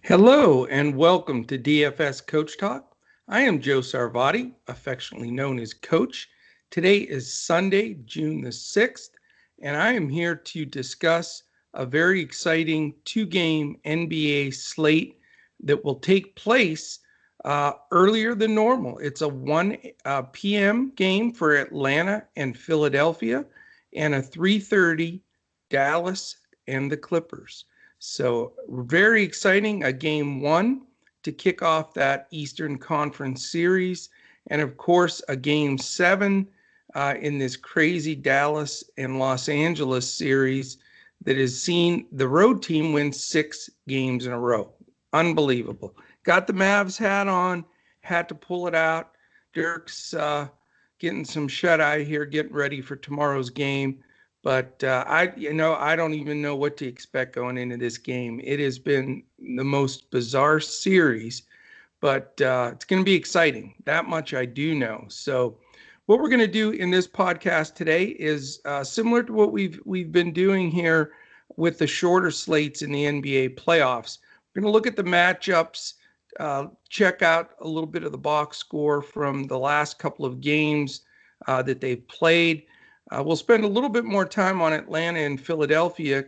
Hello and welcome to DFS Coach Talk. I am Joe Sarvati, affectionately known as Coach. Today is Sunday, June the 6th, and I am here to discuss a very exciting two-game NBA slate that will take place earlier than normal. It's a 1 p.m. game for Atlanta and Philadelphia, and a 3:30 Dallas and the Clippers. So very exciting, a game one to kick off that Eastern Conference series. And of course, a game seven in this crazy Dallas and Los Angeles series that has seen the road team win 6 games in a row. Unbelievable. Got the Mavs hat on, had to pull it out. Dirk's getting some shut-eye here, getting ready for tomorrow's game. But I don't even know what to expect going into this game. It has been the most bizarre series, but it's going to be exciting. That much I do know. So what we're going to do in this podcast today is similar to what we've been doing here with the shorter slates in the NBA playoffs. We're going to look at the matchups, check out a little bit of the box score from the last couple of games that they've played. We'll spend a little bit more time on Atlanta and Philadelphia,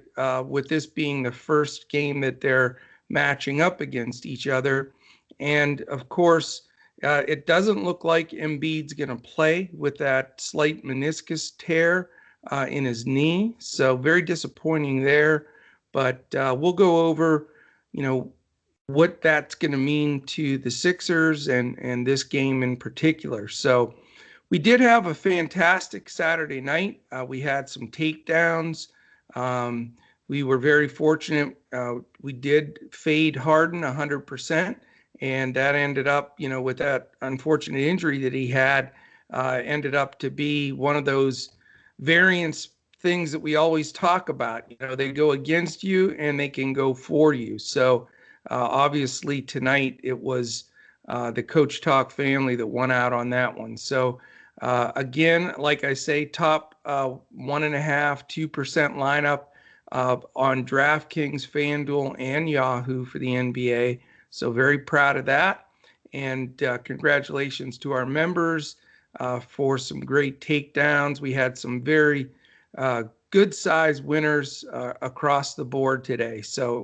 with this being the first game that they're matching up against each other. And of course, it doesn't look like Embiid's going to play with that slight meniscus tear in his knee. So very disappointing there. But we'll go over, what that's going to mean to the Sixers and this game in particular. So we did have a fantastic Saturday night. We had some takedowns. We were very fortunate. We did fade Harden 100%, and that ended up, with that unfortunate injury that he had, ended up to be one of those variance things that we always talk about. They go against you and they can go for you. So obviously tonight it was the Coach Talk family that won out on that one. So again, like I say, top 1.5%, 2% lineup on DraftKings, FanDuel, and Yahoo for the NBA. So very proud of that. And congratulations to our members for some great takedowns. We had some very good size winners across the board today. So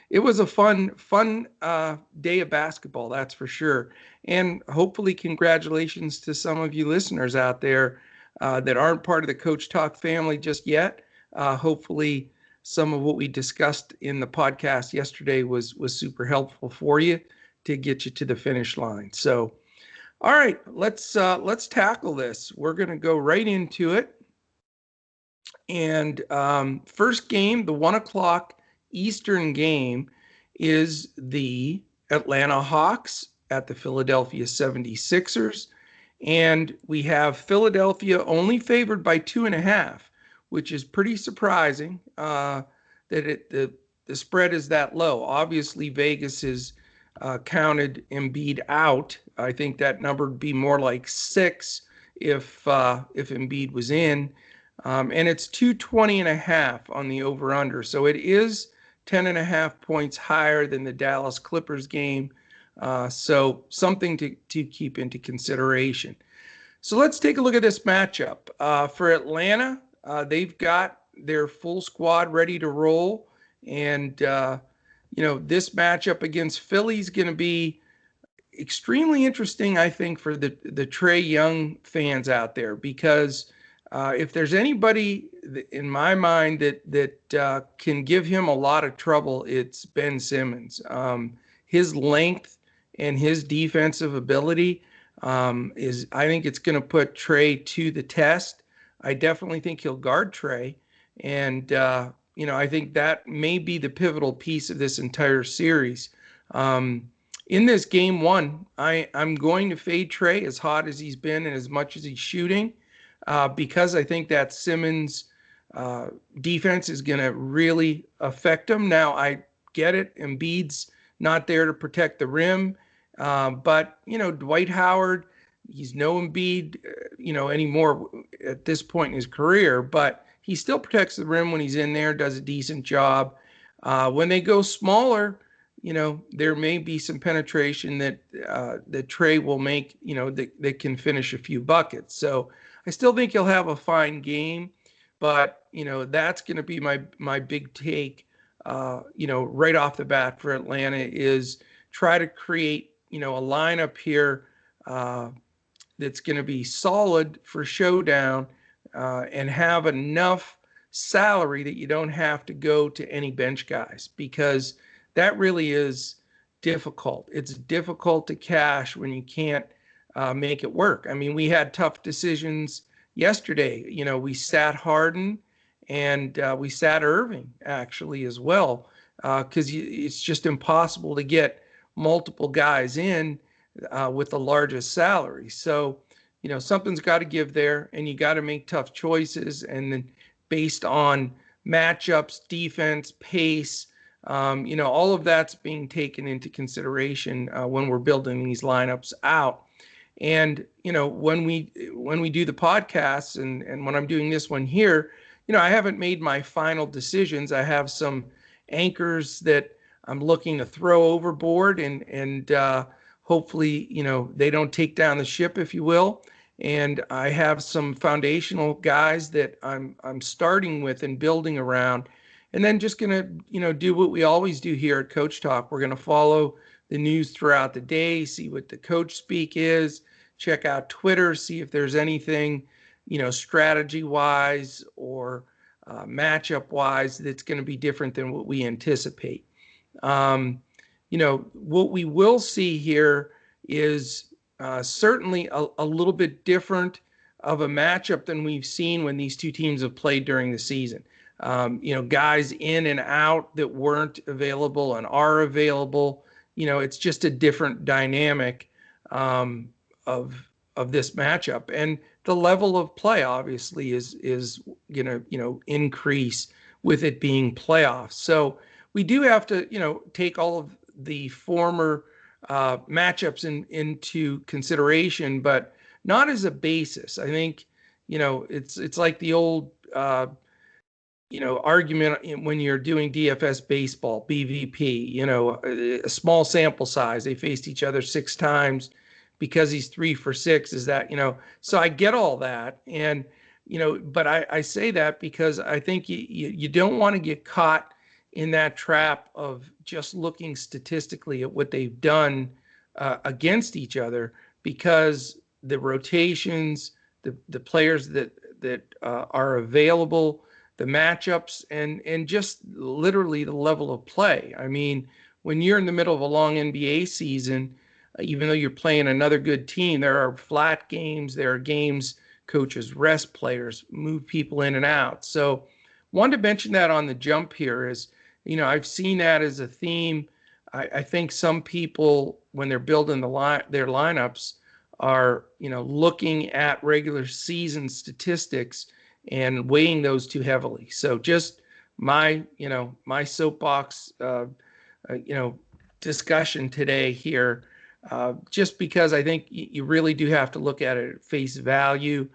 it was a fun day of basketball, that's for sure. And hopefully congratulations to some of you listeners out there that aren't part of the Coach Talk family just yet. Hopefully some of what we discussed in the podcast yesterday was super helpful for you to get you to the finish line. So, all right, let's tackle this. We're going to go right into it. And first game, the 1 o'clock Eastern game, is the Atlanta Hawks at the Philadelphia 76ers. And we have Philadelphia only favored by 2.5, which is pretty surprising that the spread is that low. Obviously, Vegas has counted Embiid out. I think that number would be more like 6 if Embiid was in. And it's 220.5 on the over-under. So it is 10.5 points higher than the Dallas Clippers game. So something to keep into consideration. So let's take a look at this matchup. For Atlanta, they've got their full squad ready to roll. And, this matchup against Philly is going to be extremely interesting, I think, for the Trae Young fans out there, because if there's anybody in my mind that can give him a lot of trouble, it's Ben Simmons. His length and his defensive ability I think it's going to put Trae to the test. I definitely think he'll guard Trae, and I think that may be the pivotal piece of this entire series. In this game one, I'm going to fade Trae, as hot as he's been and as much as he's shooting. Because I think that Simmons defense is going to really affect him. Now, I get it. Embiid's not there to protect the rim. But, Dwight Howard, he's no Embiid, anymore at this point in his career. But he still protects the rim when he's in there, does a decent job. When they go smaller, there may be some penetration that Trey will make, that can finish a few buckets. So I still think he'll have a fine game, but that's going to be my big take. Right off the bat for Atlanta is try to create a lineup here that's going to be solid for showdown and have enough salary that you don't have to go to any bench guys, because that really is difficult. It's difficult to cash when you can't make it work. I mean, we had tough decisions yesterday. We sat Harden and we sat Irving actually as well, because it's just impossible to get multiple guys in with the largest salary. So, something's got to give there, and you got to make tough choices. And then based on matchups, defense, pace, all of that's being taken into consideration when we're building these lineups out. And, when we do the podcasts and when I'm doing this one here, I haven't made my final decisions. I have some anchors that I'm looking to throw overboard and hopefully, they don't take down the ship, if you will. And I have some foundational guys that I'm starting with and building around, and then just gonna, do what we always do here at Coach Talk. We're gonna follow the news throughout the day, see what the coach speak is, check out Twitter, see if there's anything, strategy wise or matchup wise that's going to be different than what we anticipate. What we will see here is certainly a little bit different of a matchup than we've seen when these two teams have played during the season. Guys in and out that weren't available and are available. It's just a different dynamic of this matchup, and the level of play obviously is gonna increase with it being playoffs. So we do have to take all of the former matchups into consideration, but not as a basis. I think it's like the old argument when you're doing DFS baseball, BVP. A small sample size. They faced each other 6 times because he's 3 for 6. Is that So I get all that, and but I say that because I think you don't want to get caught in that trap of just looking statistically at what they've done against each other, because the rotations, the players that are available, the matchups, and just literally the level of play. I mean, when you're in the middle of a long NBA season, even though you're playing another good team, there are flat games, there are games coaches rest players, move people in and out. So wanted to mention that on the jump here is, I've seen that as a theme. I think some people, when they're building their lineups, are looking at regular season statistics and weighing those too heavily. So just my soapbox discussion today here, just because I think you really do have to look at it at face value.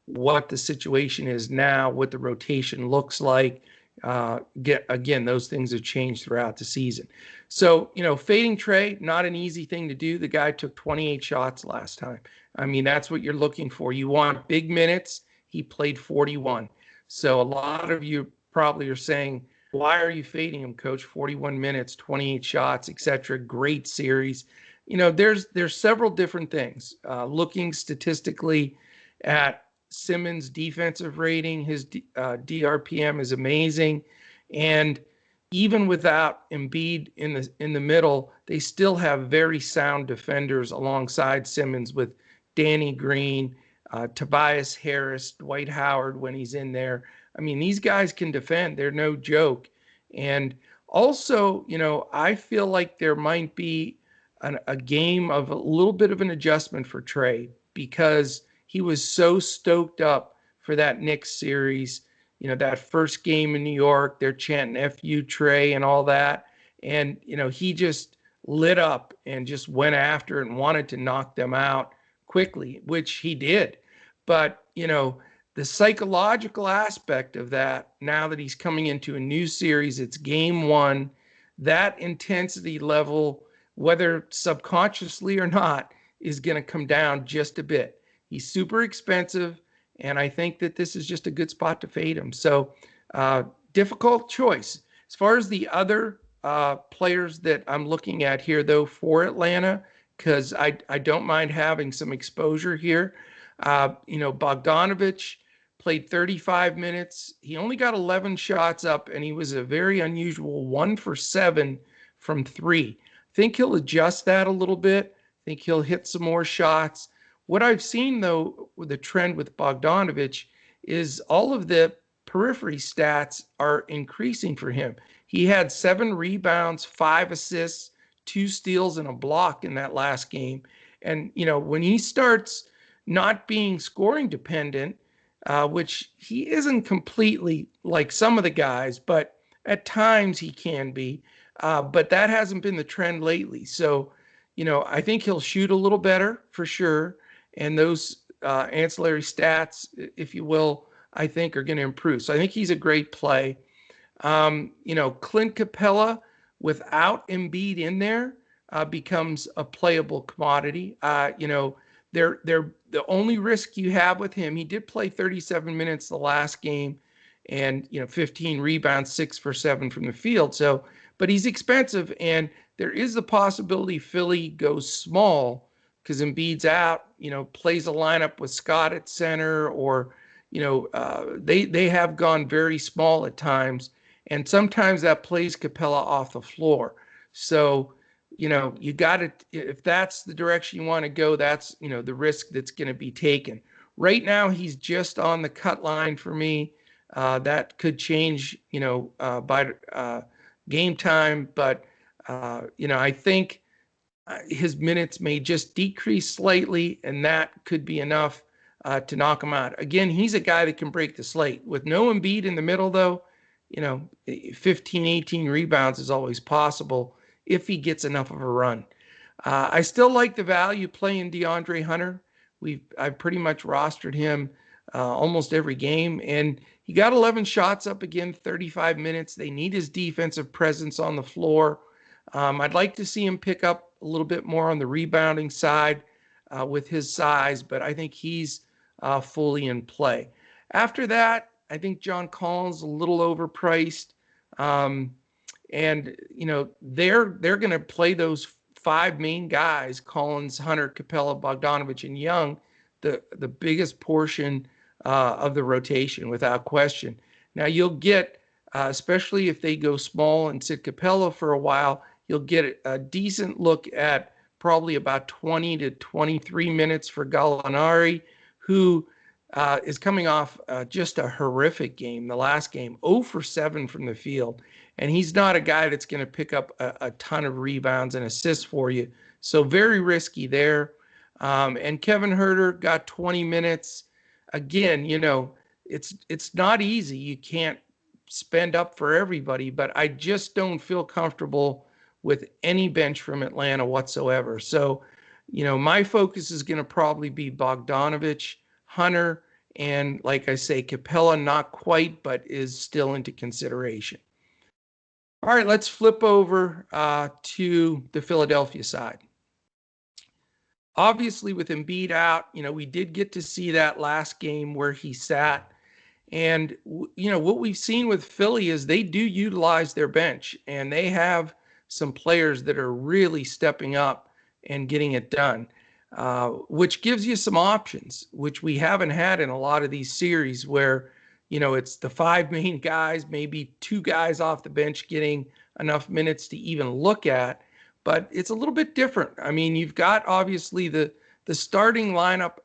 What the situation is now, what the rotation looks like. Again, those things have changed throughout the season. So, fading Trey, not an easy thing to do. The guy took 28 shots last time. I mean, that's what you're looking for. You want big minutes. He played 41. So a lot of you probably are saying, why are you fading him, coach? 41 minutes, 28 shots, etc. Great series. There's several different things. Looking statistically at Simmons' defensive rating, his DRPM is amazing, and even without Embiid in the middle, they still have very sound defenders alongside Simmons with Danny Green, Tobias Harris, Dwight Howard when he's in there. I mean, these guys can defend. They're no joke. And also, I feel like there might be a game of a little bit of an adjustment for Trey, because he was so stoked up for that Knicks series, that first game in New York. They're chanting "F-U Trey" and all that. And, he just lit up and just went after and wanted to knock them out quickly, which he did. But, the psychological aspect of that, now that he's coming into a new series, it's game 1. that intensity level, whether subconsciously or not, is going to come down just a bit. He's super expensive, and I think that this is just a good spot to fade him. So difficult choice. As far as the other players that I'm looking at here, though, for Atlanta, because I don't mind having some exposure here. Bogdanovich played 35 minutes. He only got 11 shots up, and he was a very unusual 1 for 7 from 3. I think he'll adjust that a little bit. I think he'll hit some more shots. What I've seen, though, with the trend with Bogdanovich is all of the periphery stats are increasing for him. He had 7 rebounds, 5 assists, 2 steals, and a block in that last game. And, when he starts not being scoring dependent, which he isn't completely like some of the guys, but at times he can be. But that hasn't been the trend lately. So, I think he'll shoot a little better for sure. And those ancillary stats, if you will, I think are going to improve. So I think he's a great play. Clint Capella without Embiid in there becomes a playable commodity. They're the only risk you have with him. He did play 37 minutes the last game, and 15 rebounds, 6 for 7 from the field. So, but he's expensive, and there is the possibility Philly goes small because Embiid's out. Plays a lineup with Scott at center, or they have gone very small at times, and sometimes that plays Capella off the floor. So, you got to, if that's the direction you want to go, that's, the risk that's going to be taken. Right now, he's just on the cut line for me. That could change, by game time, but, I think his minutes may just decrease slightly, and that could be enough to knock him out. Again, he's a guy that can break the slate. With no Embiid in the middle, though, 15, 18 rebounds is always possible if he gets enough of a run. I still like the value playing DeAndre Hunter. I've pretty much rostered him almost every game, and he got 11 shots up again, 35 minutes. They need his defensive presence on the floor. I'd like to see him pick up a little bit more on the rebounding side with his size, but I think he's fully in play. After that, I think John Collins a little overpriced. And, they're going to play those 5 main guys, Collins, Hunter, Capella, Bogdanovich, and Young, the biggest portion of the rotation without question. Now you'll get, especially if they go small and sit Capella for a while, you'll get a decent look at probably about 20 to 23 minutes for Gallinari, who is coming off just a horrific game. The last game, 0 for 7 from the field. And he's not a guy that's going to pick up a ton of rebounds and assists for you. So very risky there. And Kevin Huerter got 20 minutes. Again, it's not easy. You can't spend up for everybody, but I just don't feel comfortable with any bench from Atlanta whatsoever. So, my focus is going to probably be Bogdanovich, Hunter, and like I say, Capella, not quite, but is still into consideration. All right, let's flip over to the Philadelphia side. Obviously, with Embiid out, we did get to see that last game where he sat. And, what we've seen with Philly is they do utilize their bench, and they have some players that are really stepping up and getting it done, which gives you some options, which we haven't had in a lot of these series where, it's the 5 main guys, maybe 2 guys off the bench getting enough minutes to even look at. But it's a little bit different. I mean, you've got obviously the starting lineup.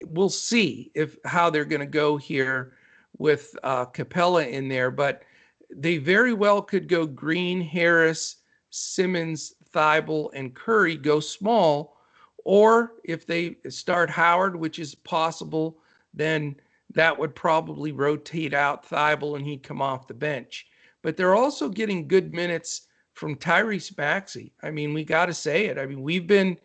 We'll see how they're going to go here with Capella in there, but they very well could go Green, Harris, Simmons, Thibault, and Curry go small, or if they start Howard, which is possible, then that would probably rotate out Thibault and he'd come off the bench. But they're also getting good minutes from Tyrese Maxey. I mean, we got to say it. I mean, we've been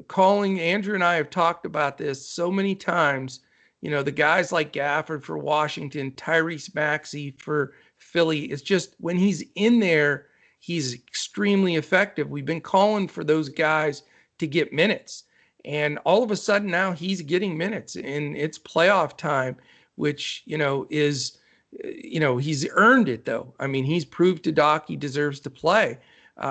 calling, Andrew and I have talked about this so many times, the guys like Gafford for Washington, Tyrese Maxey for Philly. It's just when he's in there, he's extremely effective. We've been calling for those guys to get minutes. And all of a sudden now he's getting minutes, and it's playoff time, which, is, he's earned it though. I mean, he's proved to Doc he deserves to play.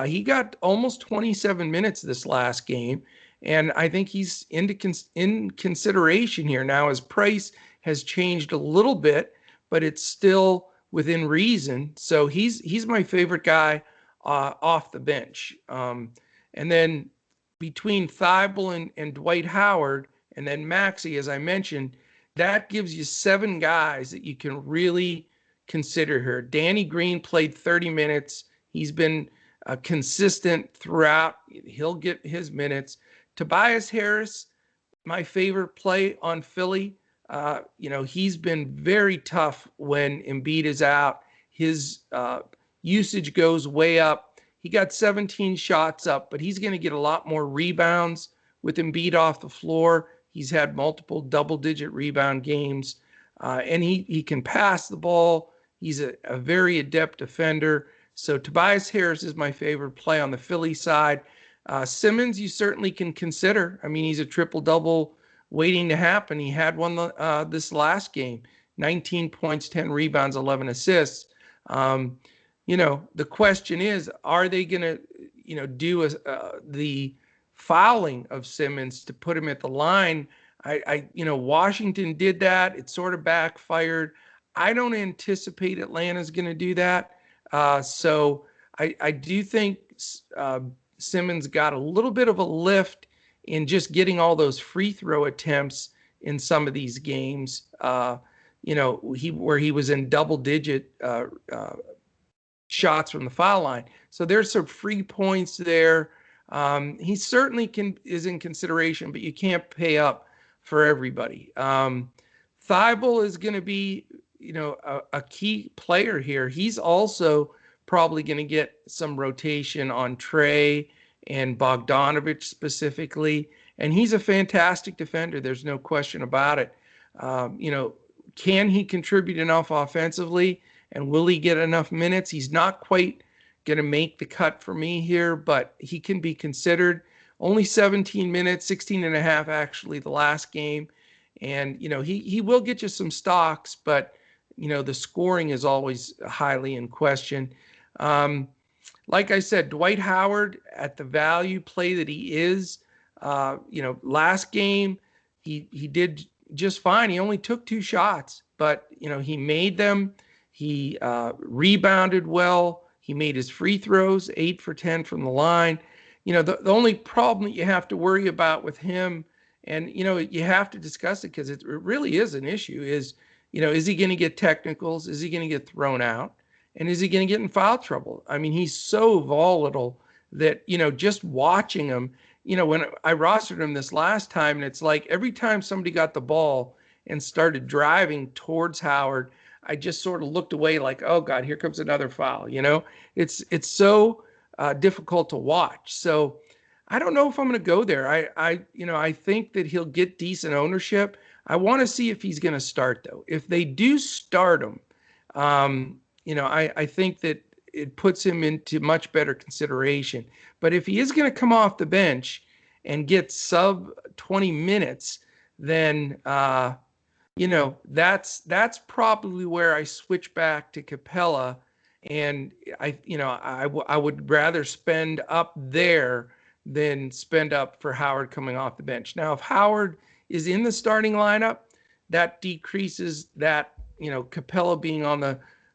He got almost 27 minutes this last game, and I think he's in consideration here. Now his price has changed a little bit, but it's still within reason. So he's my favorite guy off the bench. And then between Thibault and Dwight Howard, and then Maxey, as I mentioned, that gives you 7 guys that you can really consider here. Danny Green played 30 minutes. He's been consistent throughout. He'll get his minutes. Tobias Harris, my favorite play on Philly. He's been very tough when Embiid is out. His usage goes way up. He got 17 shots up, but he's going to get a lot more rebounds with Embiid off the floor. He's had multiple double-digit rebound games, and he can pass the ball. He's a very adept defender. So Tobias Harris is my favorite play on the Philly side. Simmons, you certainly can consider. I mean, he's a triple-double waiting to happen. He had one this last game, 19 points, 10 rebounds, 11 assists. The question is, are they going to, do the fouling of Simmons to put him at the line? Washington did that. It sort of backfired. I don't anticipate Atlanta's going to do that. So I do think Simmons got a little bit of a lift in just getting all those free throw attempts in some of these games. Where he was in double digit shots from the foul line. So there's some free points there. He certainly is in consideration, but you can't pay up for everybody. Thibault is going to be, a key player here. He's also probably going to get some rotation on Trey and Bogdanovich specifically. And he's a fantastic defender. There's no question about it. Can he contribute enough offensively? And will he get enough minutes? He's not quite going to make the cut for me here, but he can be considered. Only 17 minutes, 16 and a half actually the last game. And, he will get you some stocks, but, the scoring is always highly in question. Like I said, Dwight Howard at the value play that he is, last game, he did just fine. He only took 2 shots, but, he made them. He rebounded well. He made his free throws, 8 for 10 from the line. The only problem that you have to worry about with him, and, you have to discuss it because it really is an issue, is, is he going to get technicals? Is he going to get thrown out? And is he going to get in foul trouble? I mean, he's so volatile that, just watching him, when I rostered him this last time, and it's like every time somebody got the ball and started driving towards Howard, I just sort of looked away like, oh God, here comes another foul. It's so difficult to watch. So I don't know if I'm going to go there. I think that he'll get decent ownership. I want to see if he's going to start though. If they do start him, I think that it puts him into much better consideration. But if he is going to come off the bench and get sub 20 minutes, then that's probably where I switch back to Capella, and I would rather spend up there than spend up for Howard coming off the bench. Now, if Howard is in the starting lineup, that decreases that, Capella being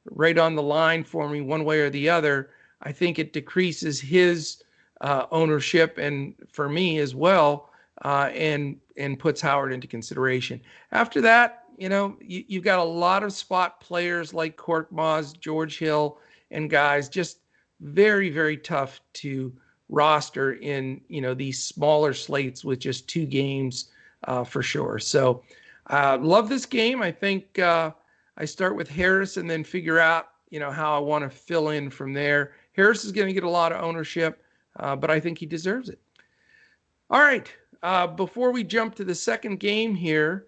right on the line for me one way or the other. I think it decreases his ownership, and for me as well, and puts Howard into consideration. After that, you've got a lot of spot players like Korkmaz, George Hill, and guys just very, very tough to roster in, these smaller slates with just 2 games for sure. So love this game. I think I start with Harris and then figure out, how I want to fill in from there. Harris is going to get a lot of ownership, but I think he deserves it. All right. Before we jump to the second game here,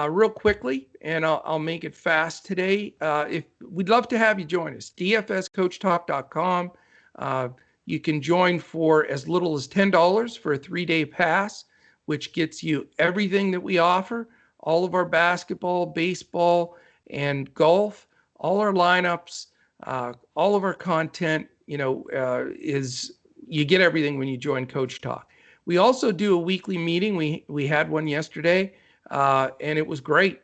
real quickly, and I'll make it fast today. If we'd love to have you join us, dfscoachtalk.com. You can join for as little as $10 for a 3-day pass, which gets you everything that we offer, all of our basketball, baseball, and golf, all our lineups, all of our content, is you get everything when you join Coach Talk. We also do a weekly meeting. We had one yesterday, and it was great.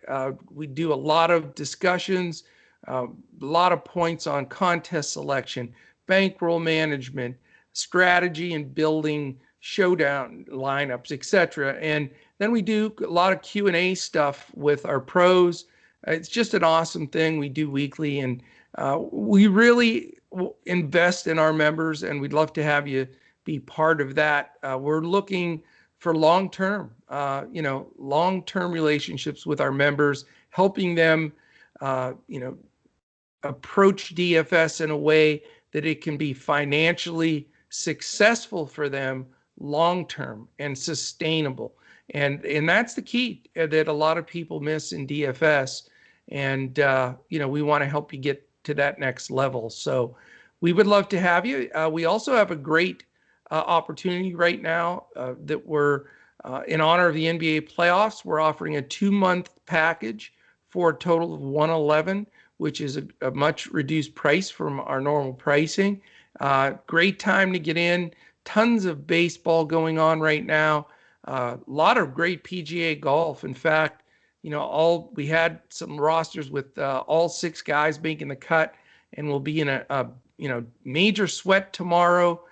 We do a lot of discussions, a lot of points on contest selection, bankroll management, strategy and building showdown lineups, etc. And then we do a lot of Q&A stuff with our pros. It's just an awesome thing we do weekly, and we really invest in our members, and we'd love to have you be part of that. We're looking for long-term relationships with our members, helping them, approach DFS in a way that it can be financially successful for them long-term and sustainable. And that's the key that a lot of people miss in DFS. And, we want to help you get to that next level. So we would love to have you. We also have a great opportunity right now that we're, in honor of the NBA playoffs, we're offering a 2-month package for a total of $111, which is a much reduced price from our normal pricing. Great time to get in. Tons of baseball going on right now. A lot of great PGA golf. In fact, we had some rosters with all 6 guys making the cut, and we'll be in a major sweat tomorrow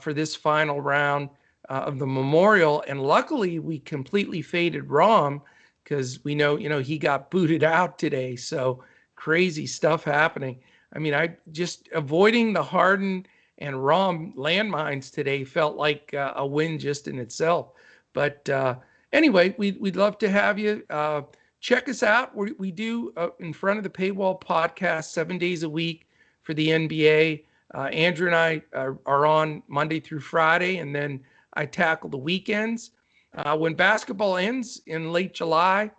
for this final round of the Memorial. And luckily, we completely faded Rahm because we know he got booted out today. So crazy stuff happening. I mean, I just avoiding the Harden and Rahm landmines today felt like a win just in itself. But anyway, we'd love to have you. Check us out. We do in front of the paywall podcast 7 days a week for the NBA. Andrew and I are on Monday through Friday, and then I tackle the weekends. When basketball ends in late July,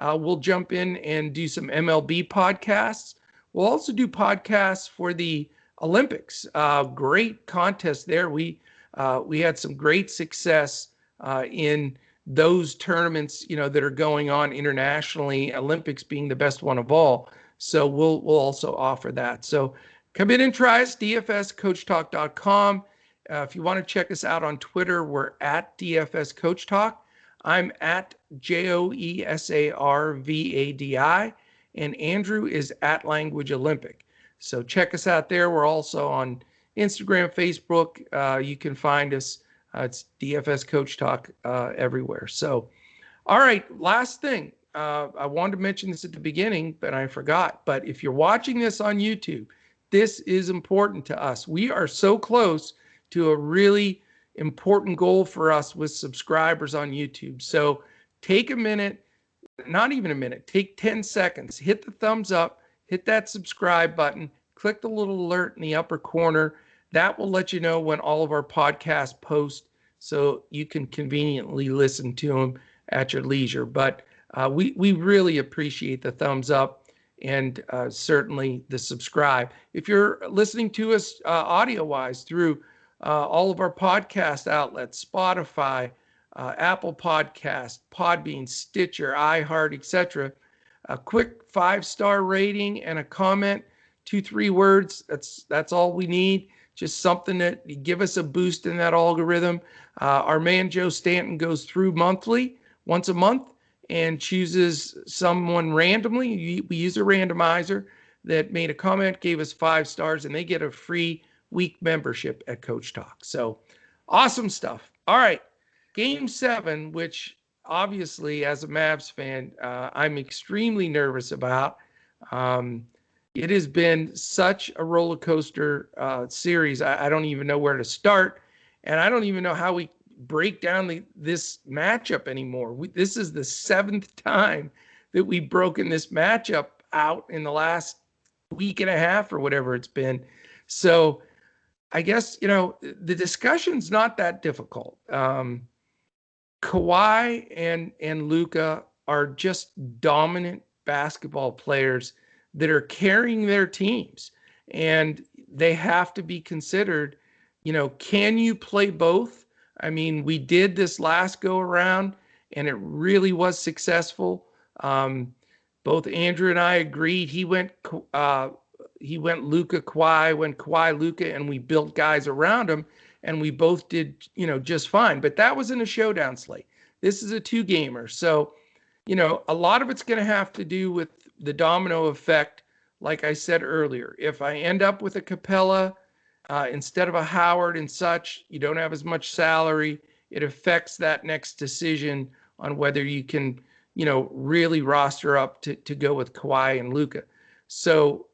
we'll jump in and do some MLB podcasts. We'll also do podcasts for the Olympics. Great contest there. We had some great success in those tournaments, that are going on internationally, Olympics being the best one of all. So we'll also offer that. So come in and try us, dfscoachtalk.com. If you want to check us out on Twitter, we're at DFS Coach Talk. I'm at JOESARVADI, and Andrew is at Language Olympic. So check us out there. We're also on Instagram, Facebook. You can find us. It's DFS Coach Talk everywhere. So, all right, last thing. I wanted to mention this at the beginning, but I forgot. But if you're watching this on YouTube, this is important to us. We are so close to a really important goal for us with subscribers on YouTube. So take a minute, not even a minute, take 10 seconds, hit the thumbs up, hit that subscribe button, click the little alert in the upper corner. That will let you know when all of our podcasts post, so you can conveniently listen to them at your leisure. But we really appreciate the thumbs up and certainly the subscribe. If you're listening to us audio-wise through all of our podcast outlets, Spotify, Apple Podcast, Podbean, Stitcher, iHeart, etc., a quick 5-star rating and a comment, 2-3 words. That's all we need. Just something that give us a boost in that algorithm. Our man Joe Stanton goes through once a month, and chooses someone randomly. We use a randomizer that made a comment, gave us 5 stars, and they get a free week membership at Coach Talk. So awesome stuff. All right, Game 7, which obviously as a Mavs fan, I'm extremely nervous about. It has been such a roller coaster series. I don't even know where to start, and I don't even know how we break down this matchup anymore. This is the 7th time that we've broken this matchup out in the last week and a half or whatever it's been. So I guess, the discussion's not that difficult. Kawhi and Luka are just dominant basketball players that are carrying their teams. And they have to be considered. Can you play both? I mean, we did this last go around and it really was successful. Both Andrew and I agreed. He went Luka Kawhi, went Kawhi Luka, and we built guys around him, and we both did just fine. But that was in a showdown slate. This is a 2-gamer, so a lot of it's going to have to do with the domino effect. Like I said earlier, if I end up with a Capella instead of a Howard and such, you don't have as much salary. It affects that next decision on whether you can, really roster up to go with Kawhi and Luka. So,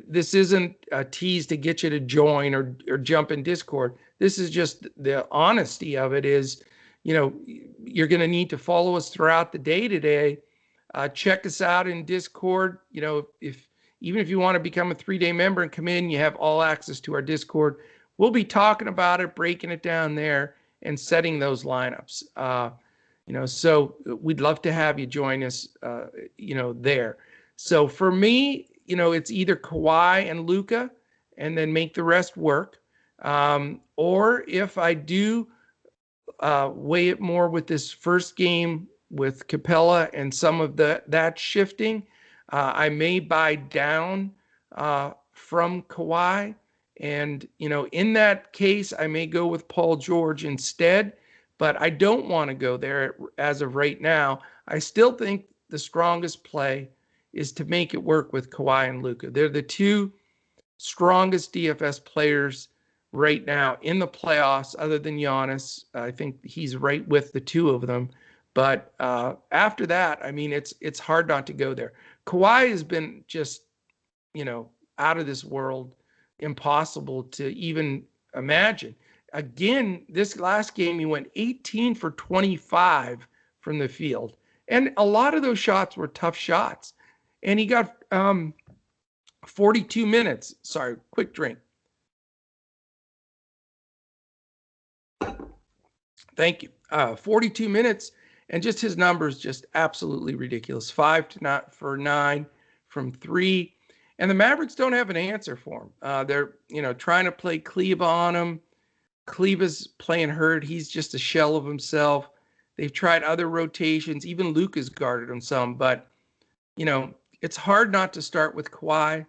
this isn't a tease to get you to join or jump in Discord. This is just the honesty of it is, you're going to need to follow us throughout the day today. Check us out in Discord. Even if you want to become a 3-day member and come in, you have all access to our Discord. We'll be talking about it, breaking it down there, and setting those lineups. So we'd love to have you join us, there. So for me, it's either Kawhi and Luka, and then make the rest work. Or if I do weigh it more with this first game with Capella and some of that shifting, I may buy down from Kawhi. And, in that case, I may go with Paul George instead, but I don't want to go there as of right now. I still think the strongest play is to make it work with Kawhi and Luka. They're the two strongest DFS players right now in the playoffs, other than Giannis. I think he's right with the two of them. But after that, I mean, it's hard not to go there. Kawhi has been just, out of this world, impossible to even imagine. Again, this last game, he went 18 for 25 from the field. And a lot of those shots were tough shots. And he got 42 minutes. Sorry, quick drink. Thank you. 42 minutes, and just his numbers just absolutely ridiculous. 5 for 9 from 3. And the Mavericks don't have an answer for him. They're, trying to play Kleba on him. Kleba's playing hurt. He's just a shell of himself. They've tried other rotations. Even Luka's guarded him some. But, it's hard not to start with Kawhi.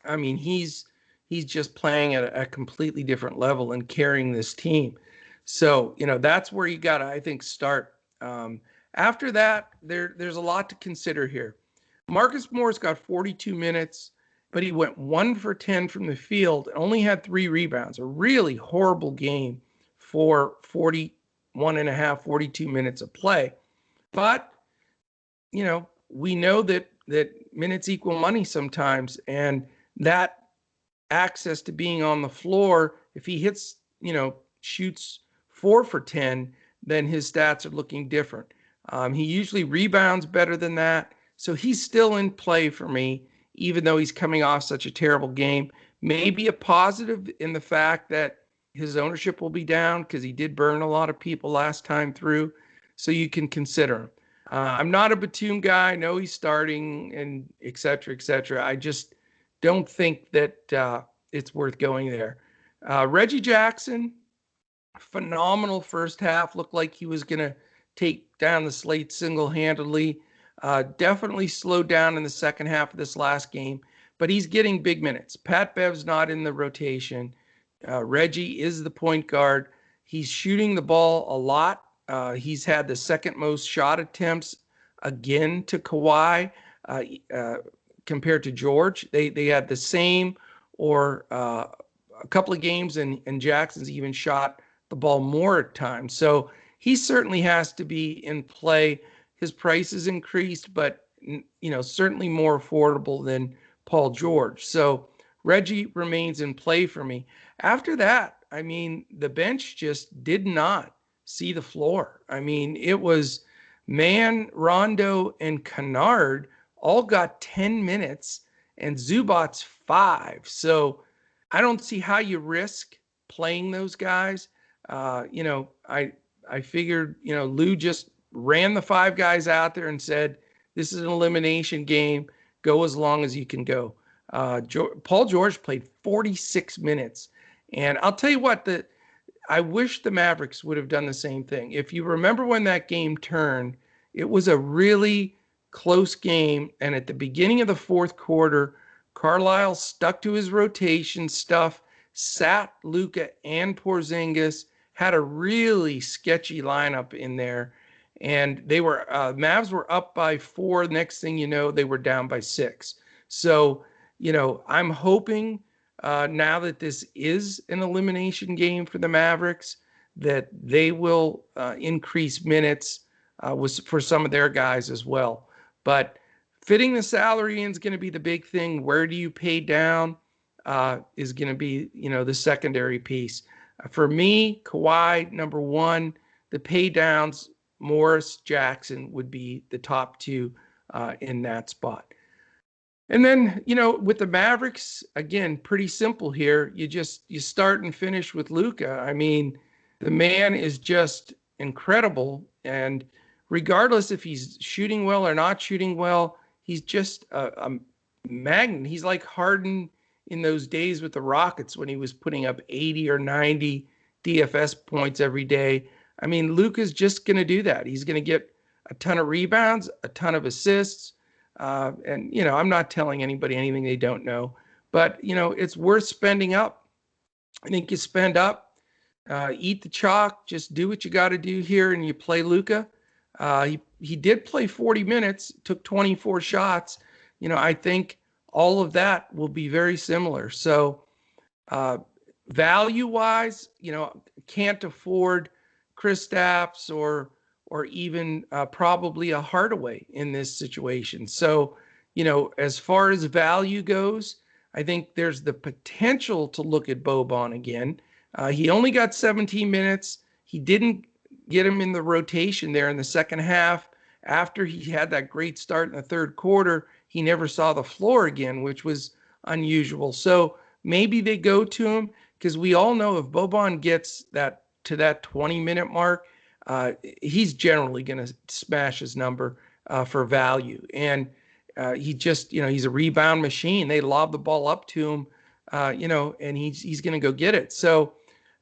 I mean, he's just playing at a completely different level and carrying this team. So, that's where you got to, I think, start. After that, there's a lot to consider here. Marcus Morris got 42 minutes, but he went 1 for 10 from the field and only had 3 rebounds. A really horrible game for 42 minutes of play. But, we know that minutes equal money sometimes, and that access to being on the floor, if he hits, shoots 4 for 10, then his stats are looking different. He usually rebounds better than that. So he's still in play for me, even though he's coming off such a terrible game. Maybe a positive in the fact that his ownership will be down because he did burn a lot of people last time through. So you can consider him. I'm not a Batum guy. I know he's starting and et cetera, et cetera. I just don't think that it's worth going there. Reggie Jackson, phenomenal first half. Looked like he was going to take down the slate single-handedly. Definitely slowed down in the second half of this last game, but he's getting big minutes. Pat Bev's not in the rotation. Reggie is the point guard. He's shooting the ball a lot. He's had the second most shot attempts again to Kawhi compared to George. They had the same or a couple of games, and Jackson's even shot the ball more at times. So he certainly has to be in play. His price is increased, but certainly more affordable than Paul George. So Reggie remains in play for me. After that, I mean, the bench just did not see the floor. I mean, it was Mann, Rondo, and Kennard all got 10 minutes, and Zubac's 5. So I don't see how you risk playing those guys. I figured, Lou just ran the 5 guys out there and said, this is an elimination game. Go as long as you can go. Paul George played 46 minutes. And I'll tell you what, I wish the Mavericks would have done the same thing. If you remember when that game turned, it was a really close game. And at the beginning of the fourth quarter, Carlisle stuck to his rotation stuff, sat Luka and Porzingis, had a really sketchy lineup in there. And they were, Mavs were up by 4. Next thing you know, they were down by 6. So, I'm hoping now that this is an elimination game for the Mavericks, that they will increase minutes for some of their guys as well. But fitting the salary in is going to be the big thing. Where do you pay down is going to be, the secondary piece. For me, Kawhi, number one, the pay downs, Morris, Jackson would be the top two in that spot. And then, with the Mavericks, again, pretty simple here. You start and finish with Luka. I mean, the man is just incredible. And regardless if he's shooting well or not shooting well, he's just a magnet. He's like Harden in those days with the Rockets when he was putting up 80 or 90 DFS points every day. I mean, Luka's just going to do that. He's going to get a ton of rebounds, a ton of assists. And, I'm not telling anybody anything they don't know, but, it's worth spending up. I think you spend up, eat the chalk, just do what you got to do here, and you play Luka. He did play 40 minutes, took 24 shots. I think all of that will be very similar. So value-wise, can't afford Kristaps or even probably a Hardaway in this situation. So, as far as value goes, I think there's the potential to look at Boban again. He only got 17 minutes. He didn't get him in the rotation there in the second half. After he had that great start in the third quarter, he never saw the floor again, which was unusual. So maybe they go to him, because we all know if Boban gets to that 20-minute mark, he's generally going to smash his number for value. And he just, he's a rebound machine. They lob the ball up to him, and he's going to go get it. So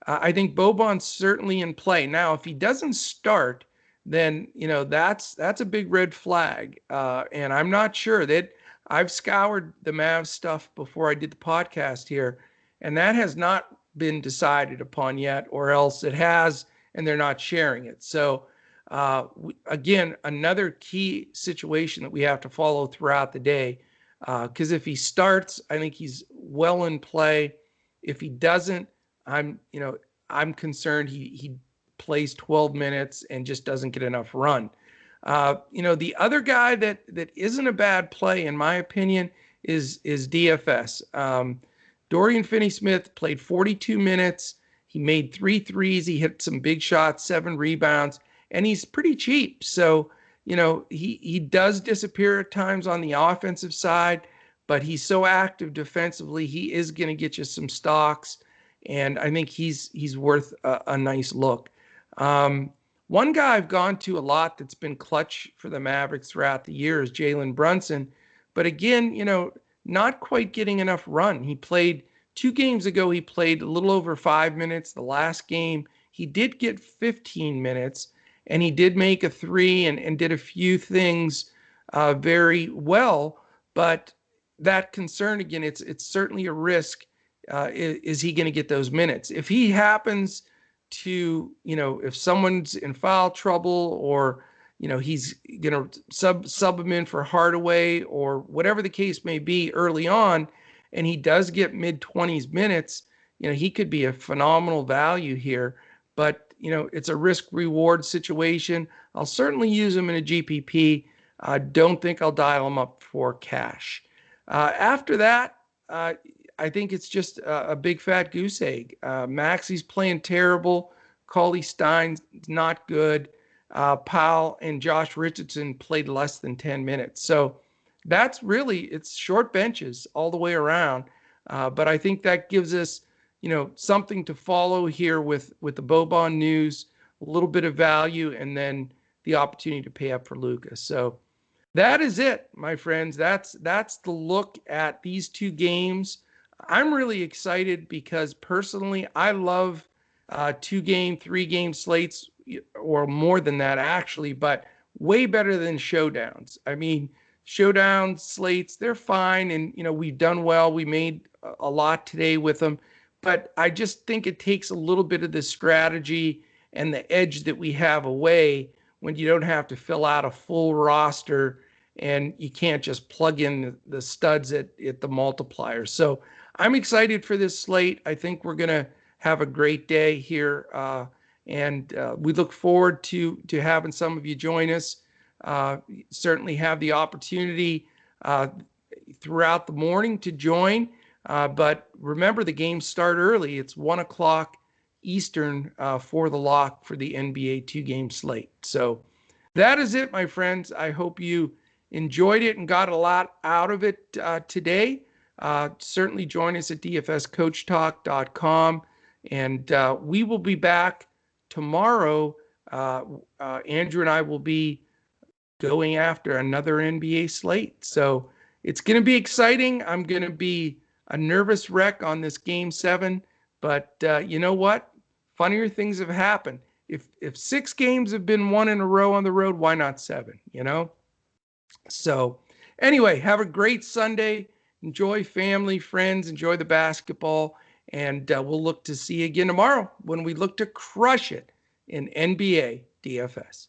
I think Boban's certainly in play. Now, if he doesn't start, then, that's a big red flag. And I'm not sure that I've scoured the Mavs stuff before I did the podcast here, and that has not been decided upon yet, or else it has, and they're not sharing it. So again, another key situation that we have to follow throughout the day, because if he starts, I think he's well in play. If he doesn't, I'm concerned he plays 12 minutes and just doesn't get enough run. The other guy that isn't a bad play, in my opinion, is DFS. Dorian Finney-Smith played 42 minutes. He made 3 threes. He hit some big shots, 7 rebounds, and he's pretty cheap. So, he does disappear at times on the offensive side, but he's so active defensively. He is going to get you some stocks, and I think he's worth a nice look. One guy I've gone to a lot that's been clutch for the Mavericks throughout the year is Jalen Brunson. But again, not quite getting enough run. He played 2 games ago, he played a little over 5 minutes. The last game, he did get 15 minutes, and he did make a 3 and did a few things very well. But that concern, again, it's certainly a risk. Is he going to get those minutes? If he happens to, if someone's in foul trouble, or, he's going to sub him in for Hardaway or whatever the case may be early on, and he does get mid-20s minutes, he could be a phenomenal value here. But, it's a risk-reward situation. I'll certainly use him in a GPP. I don't think I'll dial him up for cash. After that, I think it's just a big fat goose egg. Maxi's playing terrible. Cauley Stein's not good. Powell and Josh Richardson played less than 10 minutes. So that's really, it's short benches all the way around. But I think that gives us, something to follow here with the Boban news, a little bit of value, and then the opportunity to pay up for Luka. So That is it, my friends. That's the look at these two games. I'm really excited because personally, I love 2 game, 3 game slates, or more than that actually, but way better than showdowns. I mean, showdown slates, they're fine, and we've done well. We made a lot today with them, but I just think it takes a little bit of the strategy and the edge that we have away when you don't have to fill out a full roster and you can't just plug in the studs at the multiplier. So I'm excited for this slate. I think we're going to have a great day here. And we look forward to having some of you join us. Certainly have the opportunity throughout the morning to join. But remember, the games start early. It's 1 o'clock Eastern for the lock for the NBA 2 game slate. So that is it, my friends. I hope you enjoyed it and got a lot out of it today. Certainly join us at dfscoachtalk.com. And we will be back tomorrow. Andrew and I will be going after another NBA slate. So it's going to be exciting. I'm going to be a nervous wreck on this game 7. But you know what? Funnier things have happened. If 6 games have been won in a row on the road, why not 7? So anyway, have a great Sunday. Enjoy family, friends, enjoy the basketball. And we'll look to see you again tomorrow when we look to crush it in NBA DFS.